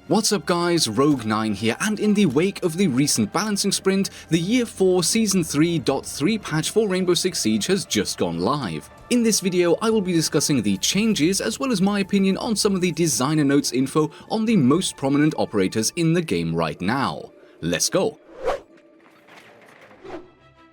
What's up guys, Rogue9 here, and in the wake of the recent balancing sprint, the Year 4 Season 3.3 patch for Rainbow Six Siege has just gone live. In this video, I will be discussing the changes as well as my opinion on some of the designer notes info on the most prominent operators in the game right now. Let's go!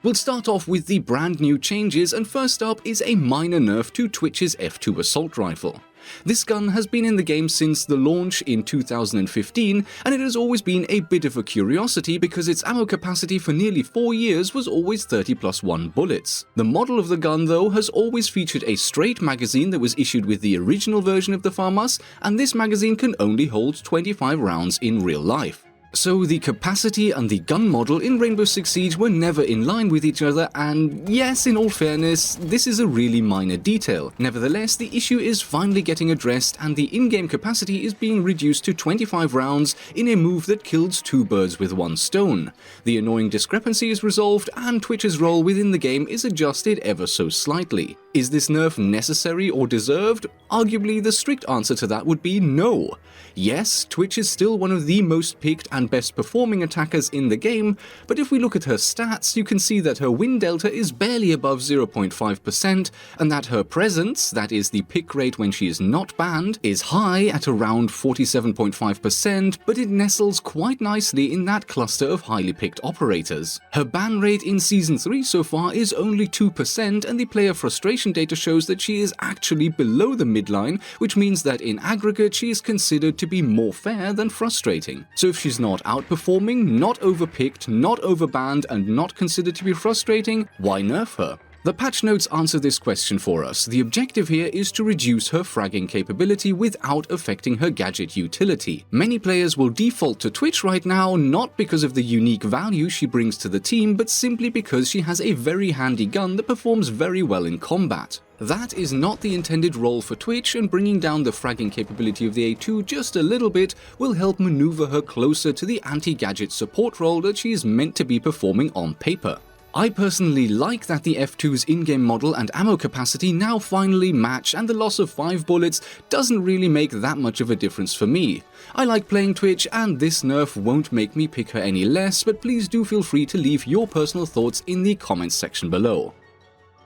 We'll start off with the brand new changes, and first up is a minor nerf to Twitch's F2 assault rifle. This gun has been in the game since the launch in 2015, and it has always been a bit of a curiosity because its ammo capacity for nearly 4 years was always 30+1 bullets. The model of the gun though has always featured a straight magazine that was issued with the original version of the FAMAS, and this magazine can only hold 25 rounds in real life. So the capacity and the gun model in Rainbow Six Siege were never in line with each other, and yes, in all fairness, this is a really minor detail. Nevertheless, the issue is finally getting addressed, and the in-game capacity is being reduced to 25 rounds in a move that kills 2 birds with 1 stone. The annoying discrepancy is resolved, and Twitch's role within the game is adjusted ever so slightly. Is this nerf necessary or deserved? Arguably, the strict answer to that would be no. Yes, Twitch is still one of the most picked and best performing attackers in the game, but if we look at her stats, you can see that her win delta is barely above 0.5%, and that her presence, that is the pick rate when she is not banned, is high at around 47.5%, but it nestles quite nicely in that cluster of highly picked operators. Her ban rate in Season 3 so far is only 2%, and the player frustration data shows that she is actually below the midline, which means that in aggregate she is considered to be more fair than frustrating. So if she's not outperforming, not overpicked, not overbanned, and not considered to be frustrating, why nerf her? The patch notes answer this question for us. The objective here is to reduce her fragging capability without affecting her gadget utility. Many players will default to Twitch right now, not because of the unique value she brings to the team, but simply because she has a very handy gun that performs very well in combat. That is not the intended role for Twitch, and bringing down the fragging capability of the A2 just a little bit will help maneuver her closer to the anti-gadget support role that she is meant to be performing on paper. I personally like that the F2's in-game model and ammo capacity now finally match, and the loss of 5 bullets doesn't really make that much of a difference for me. I like playing Twitch, and this nerf won't make me pick her any less, but please do feel free to leave your personal thoughts in the comments section below.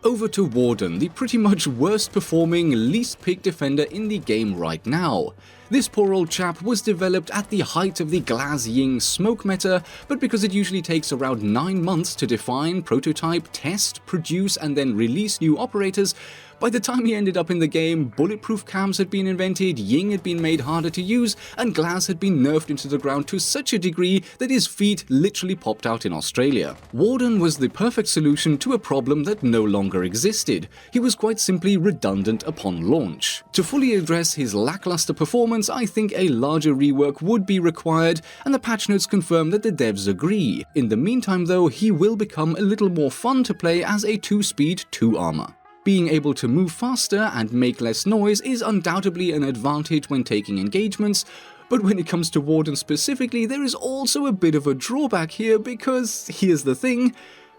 Over to Warden, the pretty much worst performing, least picked defender in the game right now. This poor old chap was developed at the height of the Glaz smoke meta, but because it usually takes around 9 months to define, prototype, test, produce, and then release new operators, by the time he ended up in the game, bulletproof cams had been invented, Ying had been made harder to use, and Glaz had been nerfed into the ground to such a degree that his feet literally popped out in Australia. Warden was the perfect solution to a problem that no longer existed. He was quite simply redundant upon launch. To fully address his lackluster performance, I think a larger rework would be required, and the patch notes confirm that the devs agree. In the meantime though, he will become a little more fun to play as a 2-speed 2-armor. Being able to move faster and make less noise is undoubtedly an advantage when taking engagements, but when it comes to Warden specifically, there is also a bit of a drawback here because, here's the thing,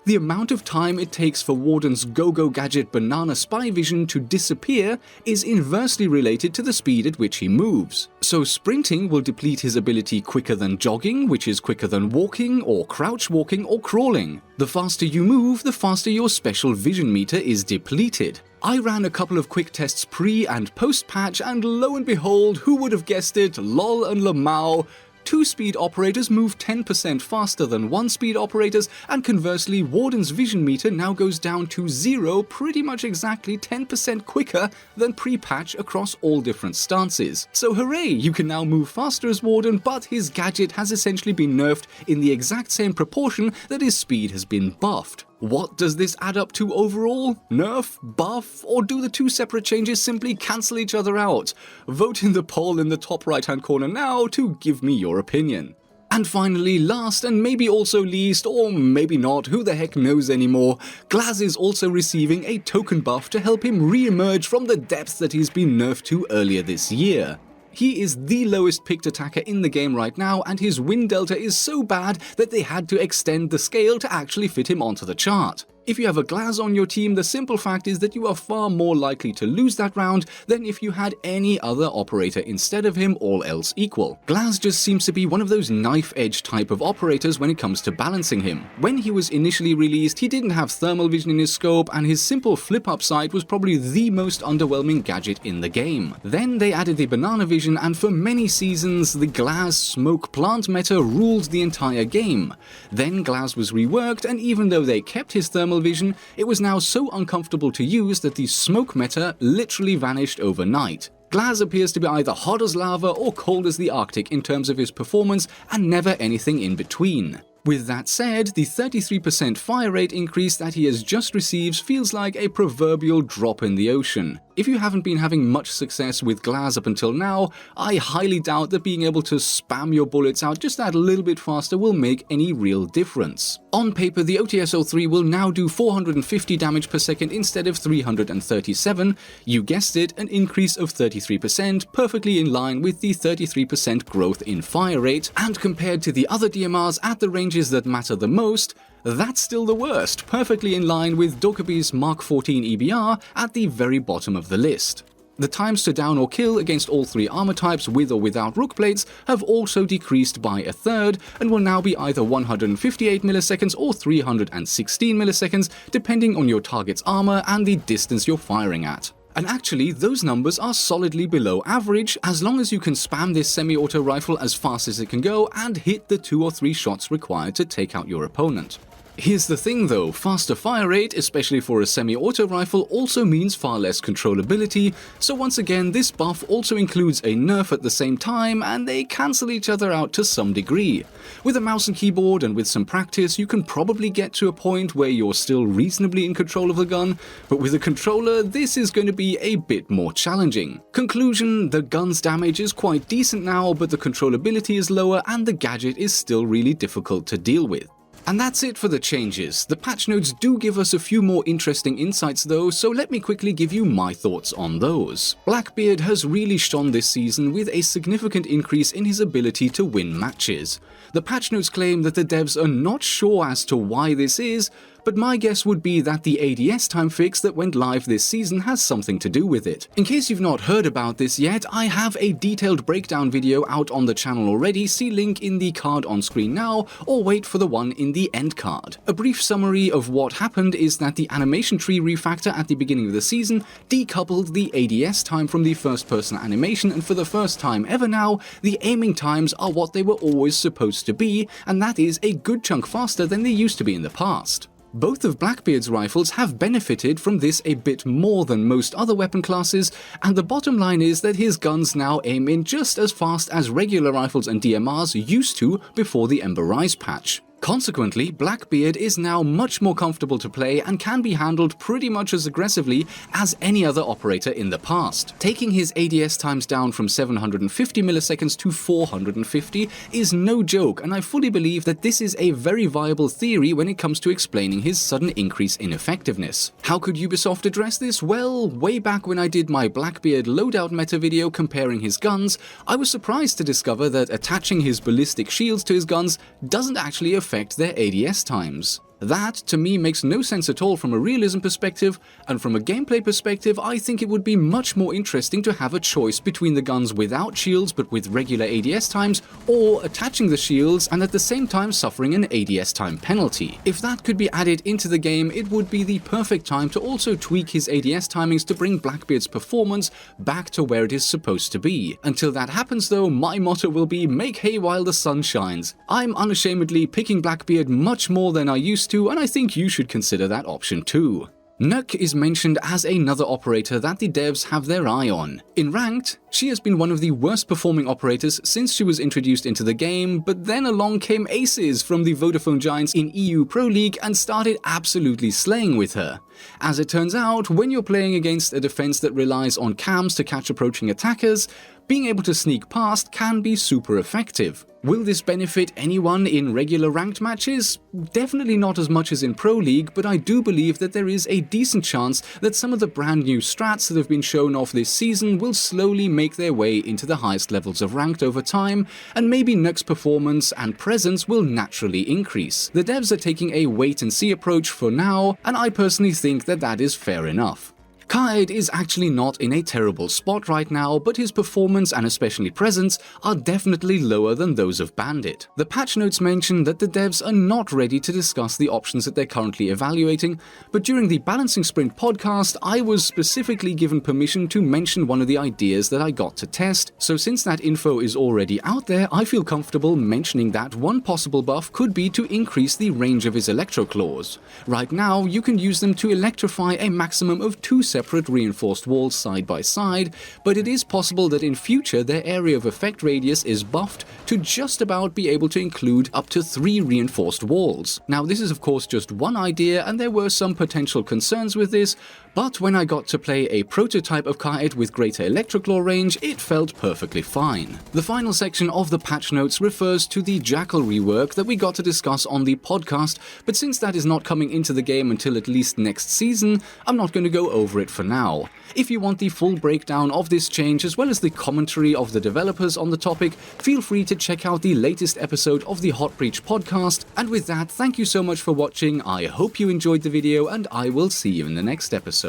the amount of time it takes for Warden's go-go gadget banana spy vision to disappear is inversely related to the speed at which he moves. So sprinting will deplete his ability quicker than jogging, which is quicker than walking, or crouch walking, or crawling. The faster you move, the faster your special vision meter is depleted. I ran a couple of quick tests pre and post-patch, and lo and behold, who would have guessed it, lol and lamau, 2-speed operators move 10% faster than 1-speed operators, and conversely, Warden's vision meter now goes down to 0 pretty much exactly 10% quicker than pre-patch across all different stances. So hooray, you can now move faster as Warden, but his gadget has essentially been nerfed in the exact same proportion that his speed has been buffed. What does this add up to overall? Nerf? Buff? Or do the 2 separate changes simply cancel each other out? Vote in the poll in the top right hand corner now to give me your opinion. And finally, last and maybe also least, or maybe not, who the heck knows anymore, Glaz is also receiving a token buff to help him re-emerge from the depths that he's been nerfed to earlier this year. He is the lowest picked attacker in the game right now, and his win delta is so bad that they had to extend the scale to actually fit him onto the chart. If you have a Glaz on your team, the simple fact is that you are far more likely to lose that round than if you had any other operator instead of him, all else equal. Glaz just seems to be one of those knife-edge type of operators when it comes to balancing him. When he was initially released, he didn't have thermal vision in his scope, and his simple flip-up sight was probably the most underwhelming gadget in the game. Then they added the banana vision, and for many seasons, the Glaz smoke plant meta ruled the entire game. Then Glaz was reworked, and even though they kept his thermal vision, it was now so uncomfortable to use that the smoke meta literally vanished overnight. Glaz appears to be either hot as lava or cold as the Arctic in terms of his performance, and never anything in between. With that said, the 33% fire rate increase that he has just received feels like a proverbial drop in the ocean. If you haven't been having much success with Glaz up until now, I highly doubt that being able to spam your bullets out just that little bit faster will make any real difference. On paper, the OTS-03 will now do 450 damage per second instead of 337, you guessed it, an increase of 33%, perfectly in line with the 33% growth in fire rate, and compared to the other DMRs at the ranges that matter the most, that's still the worst, perfectly in line with Dokkaebi's Mark 14 EBR at the very bottom of the list. The times to down or kill against all three armor types with or without rook plates have also decreased by a third and will now be either 158 milliseconds or 316 milliseconds depending on your target's armor and the distance you're firing at. And actually, those numbers are solidly below average as long as you can spam this semi-auto rifle as fast as it can go and hit the 2 or 3 shots required to take out your opponent. Here's the thing though, faster fire rate, especially for a semi-auto rifle, also means far less controllability, so once again this buff also includes a nerf at the same time, and they cancel each other out to some degree. With a mouse and keyboard and with some practice, you can probably get to a point where you're still reasonably in control of the gun, but with a controller this is going to be a bit more challenging. Conclusion, the gun's damage is quite decent now, but the controllability is lower and the gadget is still really difficult to deal with. And that's it for the changes. The patch notes do give us a few more interesting insights though, so let me quickly give you my thoughts on those. Blackbeard has really shone this season with a significant increase in his ability to win matches. The patch notes claim that the devs are not sure as to why this is, but my guess would be that the ADS time fix that went live this season has something to do with it. In case you've not heard about this yet, I have a detailed breakdown video out on the channel already, see link in the card on screen now, or wait for the one in the end card. A brief summary of what happened is that the animation tree refactor at the beginning of the season decoupled the ADS time from the first person animation, and for the first time ever now, the aiming times are what they were always supposed to be, and that is a good chunk faster than they used to be in the past. Both of Blackbeard's rifles have benefited from this a bit more than most other weapon classes, and the bottom line is that his guns now aim in just as fast as regular rifles and DMRs used to before the Ember Rise patch. Consequently, Blackbeard is now much more comfortable to play and can be handled pretty much as aggressively as any other operator in the past. Taking his ADS times down from 750 milliseconds to 450 is no joke, and I fully believe that this is a very viable theory when it comes to explaining his sudden increase in effectiveness. How could Ubisoft address this? Well, way back when I did my Blackbeard loadout meta video comparing his guns, I was surprised to discover that attaching his ballistic shields to his guns doesn't actually affect their ADS times. That, to me, makes no sense at all from a realism perspective, and from a gameplay perspective, I think it would be much more interesting to have a choice between the guns without shields but with regular ADS times, or attaching the shields and at the same time suffering an ADS time penalty. If that could be added into the game, it would be the perfect time to also tweak his ADS timings to bring Blackbeard's performance back to where it is supposed to be. Until that happens though, my motto will be make hay while the sun shines. I'm unashamedly picking Blackbeard much more than I used to, and I think you should consider that option too. Nokk is mentioned as another operator that the devs have their eye on. In Ranked, she has been one of the worst performing operators since she was introduced into the game, but then along came Aces from the Vodafone Giants in EU Pro League and started absolutely slaying with her. As it turns out, when you're playing against a defense that relies on cams to catch approaching attackers, being able to sneak past can be super effective. Will this benefit anyone in regular ranked matches? Definitely not as much as in Pro League, but I do believe that there is a decent chance that some of the brand new strats that have been shown off this season will slowly make their way into the highest levels of ranked over time, and maybe Nokk's performance and presence will naturally increase. The devs are taking a wait-and-see approach for now, and I personally think that that is fair enough. Kaed is actually not in a terrible spot right now, but his performance and especially presence are definitely lower than those of Bandit. The patch notes mention that the devs are not ready to discuss the options that they're currently evaluating, but during the Balancing Sprint podcast, I was specifically given permission to mention one of the ideas that I got to test, so since that info is already out there, I feel comfortable mentioning that one possible buff could be to increase the range of his Electro Claws. Right now, you can use them to electrify a maximum of 2 separate reinforced walls side by side, but it is possible that in future their area of effect radius is buffed to just about be able to include up to 3 reinforced walls. Now this is of course just one idea, and there were some potential concerns with this, but when I got to play a prototype of Kaed with greater Electroclaw range, it felt perfectly fine. The final section of the patch notes refers to the Jackal rework that we got to discuss on the podcast, but since that is not coming into the game until at least next season, I'm not going to go over it for now. If you want the full breakdown of this change as well as the commentary of the developers on the topic, feel free to check out the latest episode of the Hot Breach podcast, and with that, thank you so much for watching, I hope you enjoyed the video, and I will see you in the next episode.